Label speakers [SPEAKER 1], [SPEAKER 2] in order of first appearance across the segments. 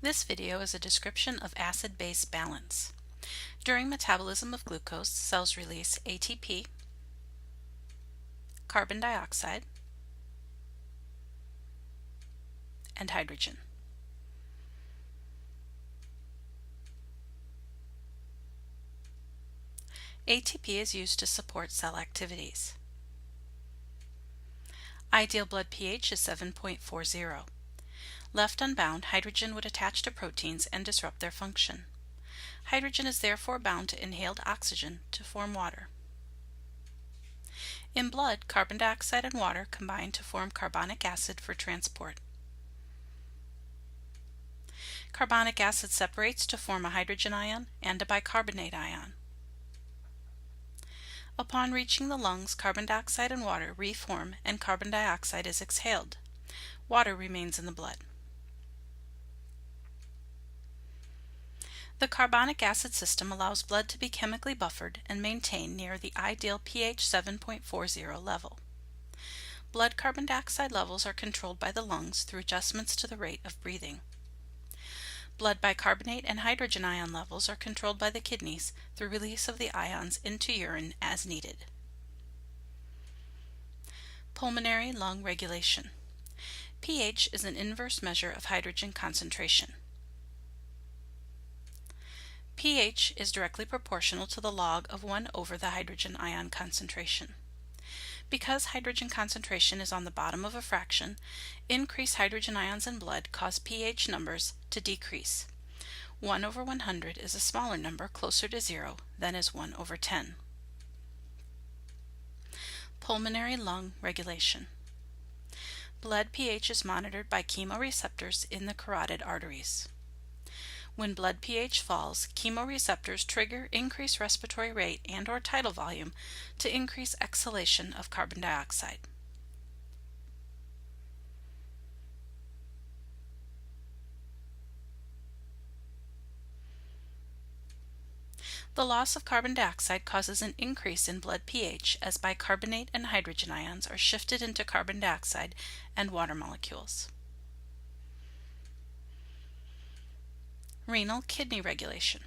[SPEAKER 1] This video is a description of acid-base balance. During metabolism of glucose, cells release ATP, carbon dioxide, and hydrogen. ATP is used to support cell activities. Ideal blood pH is 7.40. Left unbound, hydrogen would attach to proteins and disrupt their function. Hydrogen is therefore bound to inhaled oxygen to form water. In blood, carbon dioxide and water combine to form carbonic acid for transport. Carbonic acid separates to form a hydrogen ion and a bicarbonate ion. Upon reaching the lungs, carbon dioxide and water reform and carbon dioxide is exhaled. Water remains in the blood. The carbonic acid system allows blood to be chemically buffered and maintained near the ideal pH 7.40 level. Blood carbon dioxide levels are controlled by the lungs through adjustments to the rate of breathing. Blood bicarbonate and hydrogen ion levels are controlled by the kidneys through release of the ions into urine as needed. Pulmonary lung regulation. pH is an inverse measure of hydrogen concentration. pH is directly proportional to the log of 1 over the hydrogen ion concentration. Because hydrogen concentration is on the bottom of a fraction, increased hydrogen ions in blood cause pH numbers to decrease. 1 over 100 is a smaller number, closer to 0, than is 1 over 10. Pulmonary lung regulation. Blood pH is monitored by chemoreceptors in the carotid arteries. When blood pH falls, chemoreceptors trigger increased respiratory rate and/or tidal volume to increase exhalation of carbon dioxide. The loss of carbon dioxide causes an increase in blood pH as bicarbonate and hydrogen ions are shifted into carbon dioxide and water molecules. Renal kidney regulation.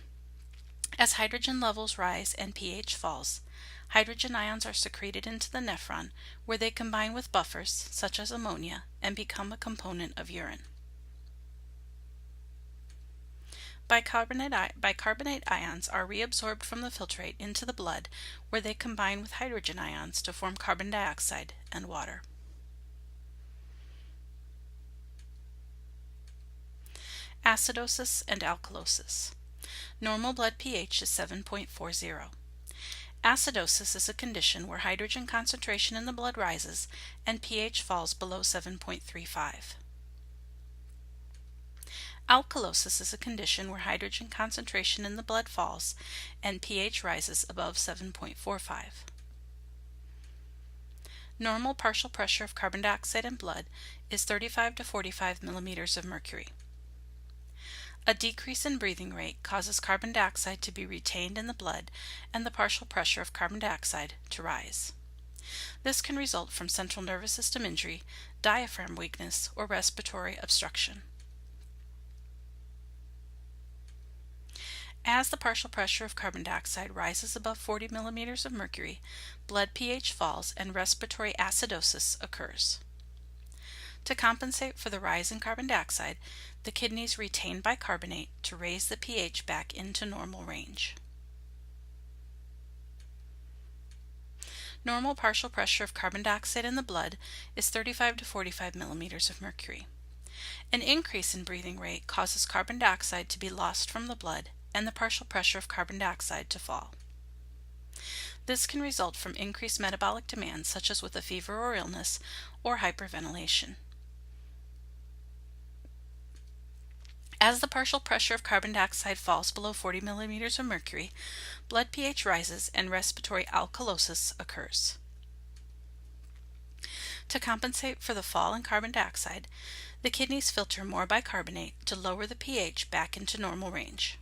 [SPEAKER 1] As hydrogen levels rise and pH falls, hydrogen ions are secreted into the nephron where they combine with buffers such as ammonia and become a component of urine. Bicarbonate ions are reabsorbed from the filtrate into the blood where they combine with hydrogen ions to form carbon dioxide and water. Acidosis and alkalosis. Normal blood pH is 7.40. Acidosis is a condition where hydrogen concentration in the blood rises and pH falls below 7.35. Alkalosis is a condition where hydrogen concentration in the blood falls and pH rises above 7.45. Normal partial pressure of carbon dioxide in blood is 35 to 45 millimeters of mercury. A decrease in breathing rate causes carbon dioxide to be retained in the blood and the partial pressure of carbon dioxide to rise. This can result from central nervous system injury, diaphragm weakness, or respiratory obstruction. As the partial pressure of carbon dioxide rises above 40 millimeters of mercury, blood pH falls and respiratory acidosis occurs. To compensate for the rise in carbon dioxide, the kidneys retain bicarbonate to raise the pH back into normal range. Normal partial pressure of carbon dioxide in the blood is 35 to 45 millimeters of mercury. An increase in breathing rate causes carbon dioxide to be lost from the blood and the partial pressure of carbon dioxide to fall. This can result from increased metabolic demand such as with a fever or illness or hyperventilation. As the partial pressure of carbon dioxide falls below 40 millimeters of mercury, blood pH rises and respiratory alkalosis occurs. To compensate for the fall in carbon dioxide, the kidneys filter more bicarbonate to lower the pH back into normal range.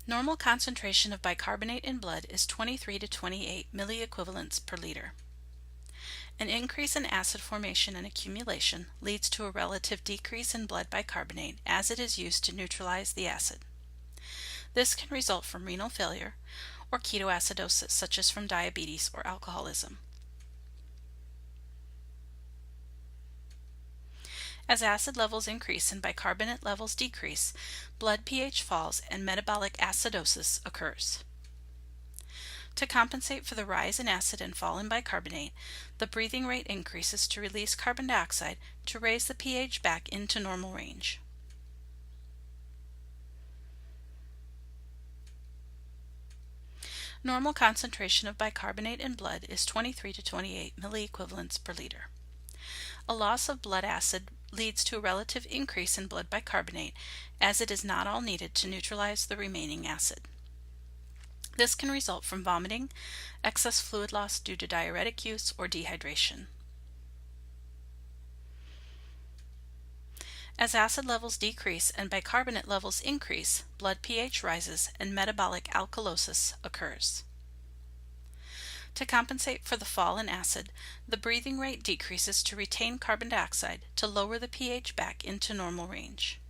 [SPEAKER 1] Normal concentration of bicarbonate in blood is 23 to 28 milliequivalents per liter. An increase in acid formation and accumulation leads to a relative decrease in blood bicarbonate as it is used to neutralize the acid. This can result from renal failure or ketoacidosis, such as from diabetes or alcoholism. As acid levels increase and bicarbonate levels decrease, blood pH falls and metabolic acidosis occurs. To compensate for the rise in acid and fall in bicarbonate, the breathing rate increases to release carbon dioxide to raise the pH back into normal range. Normal concentration of bicarbonate in blood is 23 to 28 milliequivalents per liter. A loss of blood acid leads to a relative increase in blood bicarbonate, as it is not all needed to neutralize the remaining acid. This can result from vomiting, excess fluid loss due to diuretic use, or dehydration. As acid levels decrease and bicarbonate levels increase, blood pH rises and metabolic alkalosis occurs. To compensate for the fall in acid, the breathing rate decreases to retain carbon dioxide to lower the pH back into normal range.